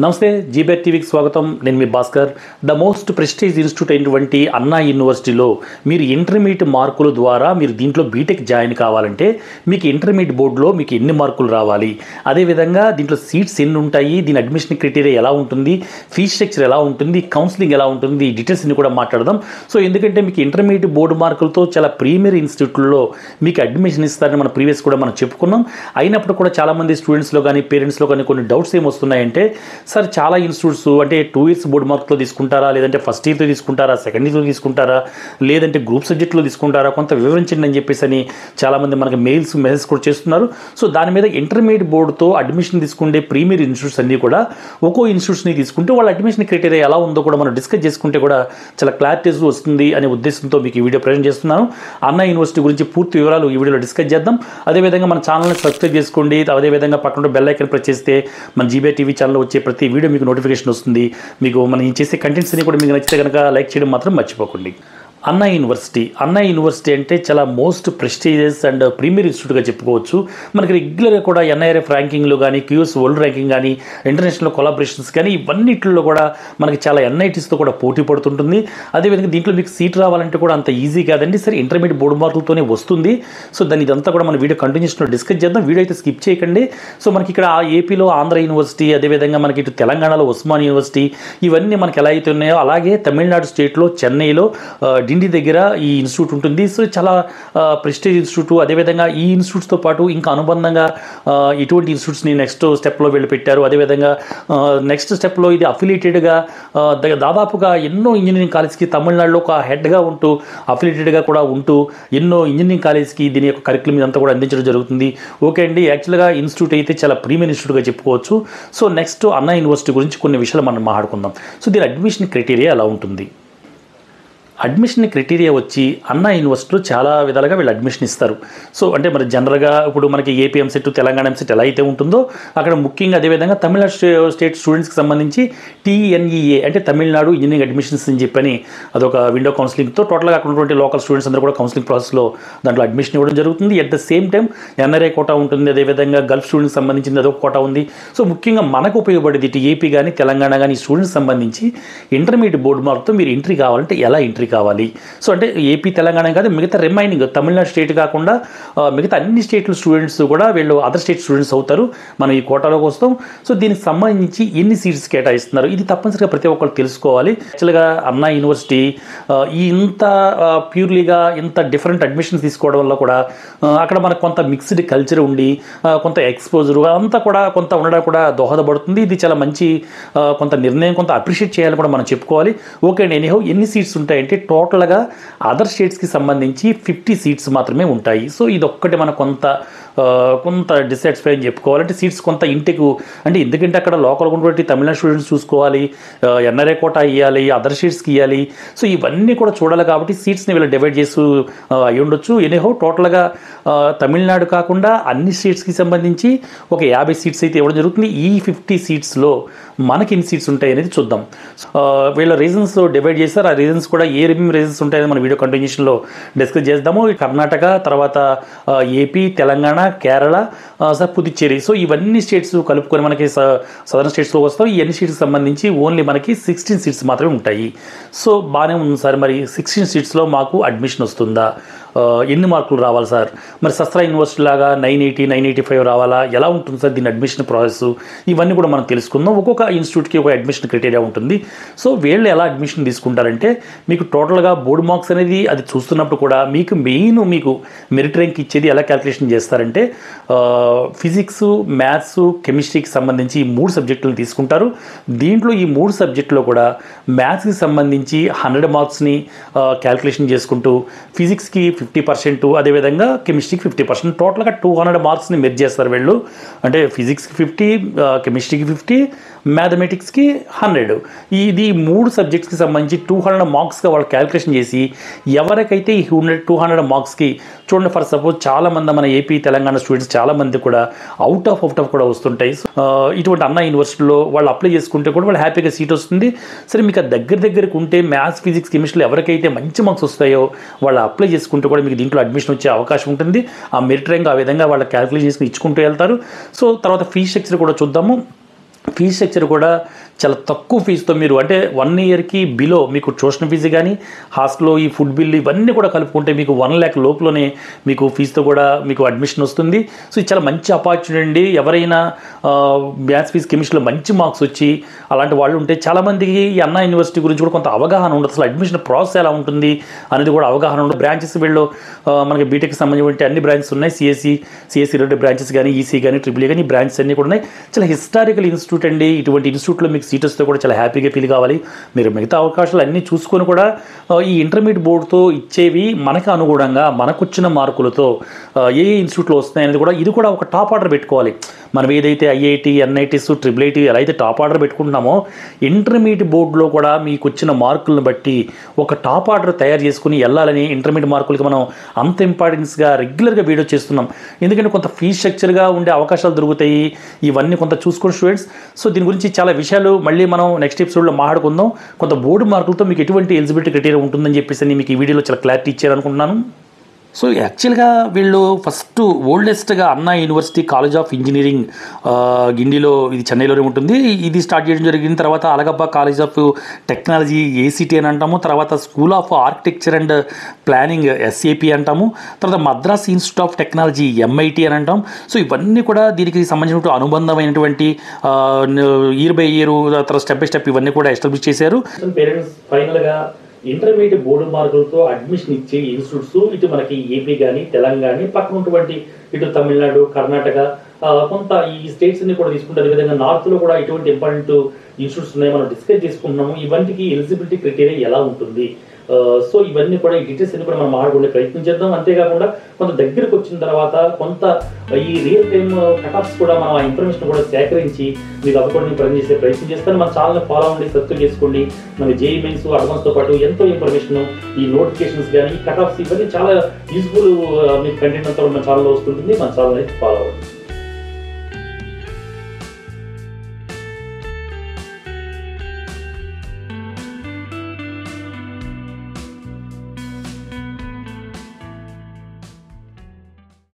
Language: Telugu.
నమస్తే జీబెట్ టీవీకి స్వాగతం. నేను మీ Bhaskar. The most prestige institute అయినటువంటి అన్నా యూనివర్సిటీలో మీరు ఇంటర్మీడియట్ మార్కుల ద్వారా మీరు దీంట్లో బీటెక్ జాయిన్ కావాలంటే మీకు ఇంటర్మీడియట్ బోర్డులో మీకు ఎన్ని మార్కులు రావాలి, అదేవిధంగా దీంట్లో సీట్స్ ఎన్ని ఉంటాయి, దీని అడ్మిషన్ క్రైటీరియా ఎలా ఉంటుంది, ఫీ స్ట్రక్చర్ ఎలా ఉంటుంది, కౌన్సిలింగ్ ఎలా ఉంటుంది, డీటెయిల్స్ అన్ని కూడా మాట్లాడదాం. సో ఎందుకంటే మీకు ఇంటర్మీడియట్ బోర్డు మార్కులతో చాలా ప్రీమియర్ ఇన్స్టిట్యూట్లో మీకు అడ్మిషన్ ఇస్తారని మన ప్రీవియస్ కూడా మనం చెప్పుకున్నాం. అయినప్పుడు కూడా చాలామంది స్టూడెంట్స్లో కానీ పేరెంట్స్లో కానీ కొన్ని డౌట్స్ ఏమొస్తున్నాయంటే, సార్ చాలా ఇన్స్టిట్యూట్స్ అంటే 2 years బోర్డు మార్కులో తీసుకుంటారా, లేదంటే ఫస్ట్ ఇయర్లో తీసుకుంటారా, సెకండ్ ఇయర్లో తీసుకుంటారా, లేదంటే గ్రూప్ సబ్జెక్టులో తీసుకుంటారా, కొంత వివరించండి అని చెప్పేసి అని చాలామంది మనకి మెయిల్స్ కూడా చేస్తున్నారు. సో దాని మీద ఇంటర్మీడియట్ బోర్డుతో అడ్మిషన్ తీసుకుంటే ప్రీమియర్ ఇన్స్టిట్యూట్స్ అన్నీ కూడా ఒక్కో ఇన్స్టిట్యూట్స్ని తీసుకుంటే వాళ్ళ అడ్మిషన్ క్రైటీరియా ఎలా ఉందో కూడా మనం డిస్కస్ చేసుకుంటే కూడా చాలా క్లారిటీస్ వస్తుంది అనే ఉద్దేశంతో మీకు ఈ వీడియో ప్రజెంట్ చేస్తున్నాను. అన్నా యూనివర్సిటీ గురించి పూర్తి వివరాలు ఈ వీడియోలో డిస్కస్ చేద్దాం. అదేవిధంగా మన ఛానల్ని సబ్స్క్రైబ్ చేసుకోండి. అదేవిధంగా పక్కన బెల్ ఐకాన్ ప్రెస్ చేస్తే మన జీబీఆర్ టీవీ ఛానల్లో వచ్చే ప్రతి వీడియో మీకు నోటిఫికేషన్ వస్తుంది. మీకు మనం చేసే కంటెంట్స్ అన్ని కూడా మీకు నచ్చితే కనుక లైక్ చేయడం మాత్రం మర్చిపోకండి. అన్నా యూనివర్సిటీ అంటే చాలా మోస్ట్ ప్రెస్టీజియస్ అండ్ ప్రీమియర్ ఇన్స్టిట్యూట్గా చెప్పుకోవచ్చు. మనకి రెగ్యులర్గా కూడా ఎన్ఐఆర్ఎఫ్ ర్యాంకింగ్లో కానీ, క్యూఎస్ వరల్డ్ ర్యాంకింగ్ కానీ, ఇంటర్నేషనల్ కొలాబరేషన్స్ కానీ ఇవన్నిటిలో కూడా మనకి చాలా ఎన్ఐటీస్తో కూడా పోటీ పడుతుంటుంది. అదేవిధంగా దీంట్లో మీకు సీట్ రావాలంటే కూడా అంత ఈజీ కాదండి. సరే, ఇంటర్మీడియట్ బోర్డు మార్కులతోనే వస్తుంది. సో దాని ఇదంతా కూడా మన వీడియో కంటిన్యూషన్లో డిస్కస్ చేద్దాం. వీడియో అయితే స్కిప్ చేయకండి. సో మనకి ఇక్కడ ఏపీలో ఆంధ్ర యూనివర్సిటీ, అదేవిధంగా మనకి ఇటు తెలంగాణలో ఉస్మాన్ యూనివర్సిటీ, ఇవన్నీ మనకి ఎలా అయితే ఉన్నాయో అలాగే తమిళనాడు స్టేట్లో చెన్నైలో డిండి దగ్గర ఈ ఇన్స్టిట్యూట్ ఉంటుంది. సో చాలా ప్రెస్టీజ్ ఇన్స్టిట్యూట్. అదేవిధంగా ఈ ఇన్స్టిట్యూట్స్తో పాటు ఇంకా అనుబంధంగా ఇటువంటి ఇన్స్టిట్యూట్స్ని నెక్స్ట్ స్టెప్లో వీళ్ళు పెట్టారు. అదేవిధంగా నెక్స్ట్ స్టెప్లో ఇది అఫిలియేటెడ్గా దాదాపుగా ఎన్నో ఇంజనీరింగ్ కాలేజ్కి తమిళనాడులో ఒక హెడ్గా ఉంటూ అఫిలియేటెడ్గా కూడా ఉంటూ ఎన్నో ఇంజనీరింగ్ కాలేజ్కి దీని యొక్క కరికులం ఇదంతా కూడా అందించడం జరుగుతుంది. ఓకే అండి, యాక్చువల్గా ఇన్స్టిట్యూట్ అయితే చాలా ప్రీమియర్ ఇన్స్టిట్యూట్గా చెప్పుకోవచ్చు. సో నెక్స్ట్ అన్నా యూనివర్సిటీ గురించి కొన్ని విషయాలు మనం మాట్లాడుకుందాం. సో దీని అడ్మిషన్ క్రైటీరియా ఎలా ఉంటుంది? అడ్మిషన్ క్రైటీరియా వచ్చి అన్నా యూనివర్సిటీలో చాలా విధాలుగా వీళ్ళు అడ్మిషన్ ఇస్తారు. సో అంటే మరి జనరల్గా ఇప్పుడు మనకి ఏపీ ఎంసెట్, తెలంగాణ ఎంసెట్ ఎలా అయితే ఉంటుందో అక్కడ ముఖ్యంగా అదేవిధంగా తమిళనాడు స్టేట్ స్టూడెంట్స్కి సంబంధించి టీఎన్ఈఏ అంటే తమిళనాడు ఇంజనీరింగ్ అడ్మిషన్స్ అని చెప్పని అదొక విండో కౌన్సిలింగ్తో టోటల్గా అక్కడ ఉన్నటువంటి లోకల్ స్టూడెంట్స్ అందరూ కూడా కౌన్సిలింగ్ ప్రాసెస్లో దాంట్లో అడ్మిషన్ ఇవ్వడం జరుగుతుంది. At the same time NRI quota ఉంటుంది, అదేవిధంగా గల్ఫ్ స్టూడెంట్స్ సంబంధించింది అదొక కోటా ఉంది. సో ముఖ్యంగా మనకు ఉపయోగపడేది ఇటు ఏపీ కానీ తెలంగాణ కానీ స్టూడెంట్స్ సంబంధించి ఇంటర్మీడియట్ బోర్డు మార్కుతో మీరు ఎంట్రీ కావాలంటే ఎలా ఎంట్రీ కావాలి? సో అంటే ఏపీ తెలంగాణ కాదు, మిగతా రిమైనింగ్ తమిళనాడు స్టేట్ కాకుండా మిగతా అన్ని స్టేట్ల స్టూడెంట్స్ కూడా వీళ్ళు అదర్ స్టేట్ స్టూడెంట్స్ అవుతారు. మనం ఈ కోటాలోకి వస్తాం. సో దీనికి సంబంధించి ఎన్ని సీట్స్ కేటాయిస్తున్నారు ఇది తప్పనిసరిగా ప్రతి ఒక్కరు తెలుసుకోవాలి. యాక్చువల్గా అన్నా యూనివర్సిటీ ఇంత ప్యూర్లీగా ఇంత డిఫరెంట్ అడ్మిషన్స్ తీసుకోవడం వల్ల కూడా అక్కడ మనకు కొంత మిక్స్డ్ కల్చర్ ఉండి కొంత ఎక్స్పోజర్ అంతా కూడా కొంత ఉండడం కూడా దోహదపడుతుంది. ఇది చాలా మంచి కొంత నిర్ణయం, కొంత అప్రిషియేట్ చేయాలని కూడా మనం చెప్పుకోవాలి. ఓకే అండి, ఎనీహౌ ఎన్ని సీట్స్ ఉంటాయంటే టోటల్గా అదర్ స్టేట్స్కి సంబంధించి 50 సీట్స్ మాత్రమే ఉంటాయి. సో ఇది ఒక్కటి మనకు కొంత డిసాటిస్ఫై అని చెప్పుకోవాలంటే సీట్స్ కొంత ఇంటికి అంటే ఎందుకంటే అక్కడ లోకల్ ఉన్నటువంటి తమిళనాడు స్టూడెంట్స్ చూసుకోవాలి, ఎన్ఆర్ఐ కోటా ఇవ్వాలి, అదర్ స్టేట్స్కి ఇవ్వాలి. సో ఇవన్నీ కూడా చూడాలి కాబట్టి సీట్స్ని వీళ్ళు డివైడ్ చేసి అయి ఉండొచ్చు. ఎనీహౌ టోటల్గా తమిళనాడు కాకుండా అన్ని స్టేట్స్కి సంబంధించి ఒక 50 సీట్స్ అయితే ఇవ్వడం జరుగుతుంది. ఈ 50 సీట్స్లో మనకి ఎన్ని సీట్స్ ఉంటాయి అనేది చూద్దాం. వీళ్ళ రీజన్స్ డివైడ్ చేస్తారు. ఆ రీజన్స్ కూడా ఏ రీజన్స్ ఉంటాయని మన వీడియో కంటిన్యూషన్లో డిస్కస్ చేద్దాము. కర్ణాటక, తర్వాత ఏపీ, తెలంగాణ, కేరళ, పుదుచ్చేరి. సో ఇవన్నీ స్టేట్స్ కలుపుకొని మనకి సదరన్ స్టేట్స్లో వస్తాం. ఈ అన్ని స్టేట్స్కి సంబంధించి ఓన్లీ మనకి 16 సీట్స్ మాత్రమే ఉంటాయి. సో బాగానే ఉంది సార్, మరి 16 సీట్స్లో మాకు అడ్మిషన్ వస్తుందా, ఎన్ని మార్కులు రావాలి సార్, మరి శస్త్ర యూనివర్సిటీ లాగా 980, 985 రావాలా, ఎలా ఉంటుంది సార్ దీని అడ్మిషన్ ప్రాసెస్, ఇవన్నీ కూడా మనం తెలుసుకుందాం. ఒక్కొక్క ఇన్స్టిట్యూట్కి ఒక అడ్మిషన్ క్రైటీరియా ఉంటుంది. సో వీళ్ళు ఎలా అడ్మిషన్ తీసుకుంటారంటే మీకు టోటల్గా బోర్డు మార్క్స్ అనేది అది చూస్తున్నప్పుడు కూడా మీకు మెరిట్ ర్యాంక్ ఇచ్చేది ఎలా క్యాలిక్యులేషన్ చేస్తారంటే ఫిజిక్స్, మ్యాథ్స్, కెమిస్ట్రీకి సంబంధించి ఈ 3 సబ్జెక్టులను తీసుకుంటారు. దీంట్లో ఈ 3 సబ్జెక్టులో కూడా మ్యాథ్స్కి సంబంధించి 100 మార్క్స్ని క్యాలిక్యులేషన్ చేసుకుంటూ ఫిజిక్స్కి 50%, అదేవిధంగా కెమిస్ట్రీకి 50%, టోటల్గా 200 మార్క్స్ని మెర్జ్ చేస్తారు వీళ్ళు. అంటే ఫిజిక్స్కి 50, కెమిస్ట్రీకి 50, మ్యాథమెటిక్స్కి 100. ఇది 3 సబ్జెక్ట్స్కి సంబంధించి 200 మార్క్స్గా వాళ్ళు క్యాలిక్యులేషన్ చేసి ఎవరికైతే ఈ 200 మార్క్స్కి చూడండి, ఫర్ సపోజ్ చాలామంది మన ఏపీ తెలంగాణ స్టూడెంట్స్ చాలామంది కూడా అవుట్ ఆఫ్ కూడా వస్తుంటాయి. ఇటువంటి అన్నా యూనివర్సిటీలో వాళ్ళు అప్లై చేసుకుంటే కూడా వాళ్ళు హ్యాపీగా సీట్ వస్తుంది. సరే, మీకు దగ్గరకు ఉంటే మ్యాథ్స్, ఫిజిక్స్, కెమిస్ట్రీలో ఎవరికైతే మంచి మార్క్స్ వస్తాయో వాళ్ళు అప్లై చేసుకుంటే కూడా మీకు దీంట్లో అడ్మిషన్ వచ్చే అవకాశం ఉంటుంది. ఆ మెరిట్ ర్యాంక్ ఆ విధంగా వాళ్ళ క్యాలిక్యులేట్ చేసుకుని ఇచ్చుకుంటూ వెళ్తారు. సో తర్వాత ఫీ స్ట్రక్చర్ కూడా చూద్దాము. ఫీజ్ స్ట్రక్చర్ కూడా చాలా తక్కువ ఫీజుతో మీరు అంటే 1 ఇయర్కి బిలో మీకు ట్యూషన్ ఫీజు కానీ హాస్టల్లో ఈ ఫుడ్ బిల్ ఇవన్నీ కూడా కలుపుకుంటే మీకు 1 lakh లోపులోనే మీకు ఫీజుతో కూడా మీకు అడ్మిషన్ వస్తుంది. సో ఇది చాలా మంచి ఆపర్చునిటీ అండి. ఎవరైనా మ్యాథ్స్ ఫీజు కెమిస్ట్రీలో మంచి మార్క్స్ వచ్చి అలాంటి వాళ్ళు ఉంటే చాలామందికి ఈ అన్నా యూనివర్సిటీ గురించి కూడా కొంత అవగాహన ఉండదు. అసలు అడ్మిషన్ ప్రాసెస్ ఎలా ఉంటుంది అనేది కూడా అవగాహన ఉండదు. బ్రాంచెస్ వీళ్ళు మనకి బీటెక్కి సంబంధించిన అన్ని బ్రాంచెస్ ఉన్నాయి. సిఎస్సి రిలేటెడ్ బ్రాంచెస్ కానీ ఈసీ కానీ ట్రిపుల్ కానీ ఈ బ్రాంచెస్ అన్నీ కూడా ఉన్నాయి. చాలా హిస్టారికల్ ఇన్స్టిట్యూట్ అండి. ఇటువంటి ఇన్స్టిట్యూట్లో మీకు సీట్ వస్తే కూడా చాలా హ్యాపీగా ఫీల్ కావాలి. మీరు మిగతా అవకాశాలు అన్నీ చూసుకొని కూడా ఈ ఇంటర్మీడియట్ బోర్డుతో ఇచ్చేవి మనకు అనుగుణంగా మనకు వచ్చిన మార్కులతో ఏ ఇన్స్టిట్యూట్లో వస్తున్నాయనేది కూడా ఇది కూడా ఒక టాప్ ఆర్డర్ పెట్టుకోవాలి. మనం ఏదైతే ఐఐటి ఎన్ఐటీస్ ట్రిపుల్ ఐటీ ఎలా అయితే టాప్ ఆర్డర్ పెట్టుకుంటున్నామో ఇంటర్మీడియట్ బోర్డులో కూడా మీకు వచ్చిన మార్కులను బట్టి ఒక టాప్ ఆర్డర్ తయారు చేసుకుని వెళ్ళాలని ఇంటర్మీడియట్ మార్కులకి మనం అంత ఇంపార్టెన్స్గా రెగ్యులర్గా వీడియో చేస్తున్నాం. ఎందుకంటే కొంత ఫీజ్ స్ట్రక్చర్గా ఉండే అవకాశాలు దొరుకుతాయి. ఇవన్నీ కొంత చూసుకోండి స్టూడెంట్స్. సో దీని గురించి చాలా విషయాలు మళ్ళీ మనం నెక్స్ట్ ఎపిసోడ్లో మాట్లాడుకుందాం. కొంత బోర్డు మార్కులతో మీకు ఎటువంటి ఎలిజిబిలిటీ క్రైటీరియా ఉంటుందని చెప్పేసి మీకు ఈ వీడియోలో చాలా క్లారిటీ ఇచ్చారనుకుంటున్నాను. సో యాక్చువల్గా వీళ్ళు ఫస్ట్ ఓల్డెస్ట్గా అన్నా యూనివర్సిటీ కాలేజ్ ఆఫ్ ఇంజనీరింగ్ గిండిలో ఇది చెన్నైలోనే ఉంటుంది. ఇది స్టార్ట్ చేయడం జరిగిన తర్వాత అలగబ్బా కాలేజ్ ఆఫ్ టెక్నాలజీ ఏసీటీ అని అంటాము. తర్వాత school of architecture and planning SAP అంటాము. తర్వాత Madras institute of technology MIT అని అంటాం. సో ఇవన్నీ కూడా దీనికి సంబంధించిన అనుబంధమైనటువంటి ఇయర్ బై ఇయర్ తర్వాత స్టెప్ బై స్టెప్ ఇవన్నీ కూడా ఎస్టాబ్లిష్ చేశారు. పేరెంట్స్ ఫైనల్గా ఇంటర్మీడియట్ బోర్డు మార్కులతో అడ్మిషన్ ఇచ్చే ఇన్స్టిట్యూట్స్ ఇటు మనకి ఏపీ కానీ తెలంగాణ పక్కన ఉన్నటువంటి ఇటు తమిళనాడు కర్ణాటక కొంత ఈ స్టేట్స్ అన్ని కూడా తీసుకుంటారు. అదేవిధంగా నార్త్లో కూడా ఇటువంటి ఇంపార్టెంట్ ఇన్స్టిట్యూట్స్ ఉన్నాయి. మనం డిస్కస్ చేసుకుంటున్నాము ఇవన్నిటికి ఎలిజిబిలిటీ క్రైటీరియా ఎలా ఉంటుంది. సో ఇవన్నీ కూడా ఈ డీటెయిల్స్ అన్ని కూడా మనం మాట్లాడుకునే ప్రయత్నం చేద్దాం. అంతేకాకుండా కొంత దగ్గరకు వచ్చిన తర్వాత కొంత ఈ రియల్ టైమ్ కటాఫ్స్ కూడా మనం ఆ ఇన్ఫర్మేషన్ కూడా సేకరించి మీకు అవ్వకుండా ప్రజెంట్ చేసే ప్రయత్నం చేస్తాను. మన ఛానల్ని ఫాలో అవ్వండి, సబ్స్క్రైబ్ చేసుకోండి. మనకి జేఈ మెయిన్స్ అడ్వాన్స్తో పాటు ఎంతో ఇన్ఫర్మేషన్ ఈ నోటిఫికేషన్స్ కానీ ఈ కటాఫ్స్ ఇవన్నీ చాలా యూజ్ఫుల్ మీకు కంటెంట్ అంతా మన ఛానల్లో వస్తుంటుంది. మన ఛానల్ని ఫాలో అవ్వండి.